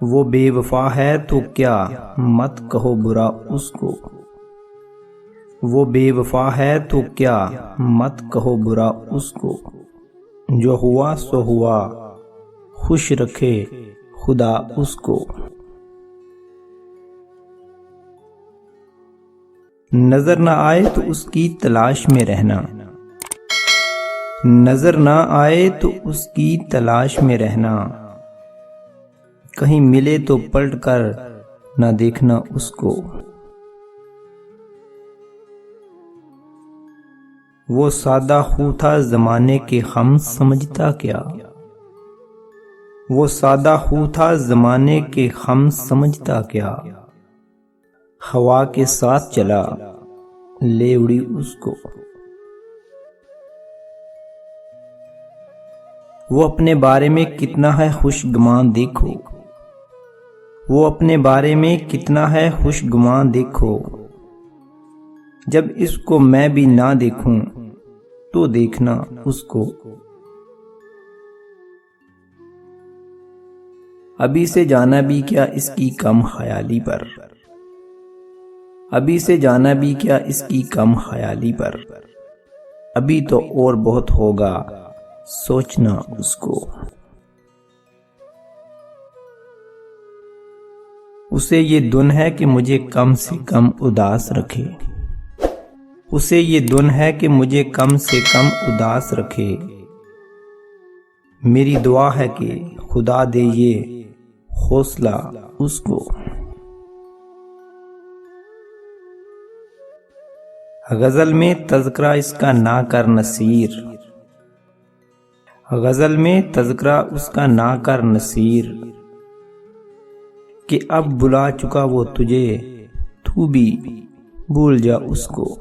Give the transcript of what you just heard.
وہ بے وفا ہے تو کیا مت کہو برا اس کو، وہ بے وفا ہے تو کیا مت کہو برا اس کو، جو ہوا سو ہوا خوش رکھے خدا اس کو۔ نظر نہ آئے تو اس کی تلاش میں رہنا، نظر نہ آئے تو اس کی تلاش میں رہنا، کہیں ملے تو پلٹ کر نہ دیکھنا اس کو۔ وہ سادہ خو تھا زمانے کے غم سمجھتا کیا، وہ سادہ خو تھا زمانے کے غم سمجھتا کیا، ہوا کے ساتھ چلا لے اڑی اس کو۔ وہ اپنے بارے میں کتنا ہے خوش گمان دیکھو، وہ اپنے بارے میں کتنا ہے خوش گمان دیکھو، جب اس کو میں بھی نہ دیکھوں تو دیکھنا اس کو۔ ابھی سے جانا بھی کیا اس کی کم خیالی پر، ابھی سے جانا بھی کیا اس کی کم خیالی پر، ابھی تو اور بہت ہوگا سوچنا اس کو۔ اسے یہ دن ہے کہ مجھے کم سے کم اداس رکھے، اسے یہ دن ہے کہ مجھے کم سے کم اداس رکھے، میری دعا ہے کہ خدا دے یہ حوصلہ اس کو۔ غزل میں تذکرہ اس کا نہ کر نصیر، غزل میں تذکرہ اس کا نہ کر نصیر، کہ اب بلا چکا وہ تجھے تو بھی بھول جا اس کو۔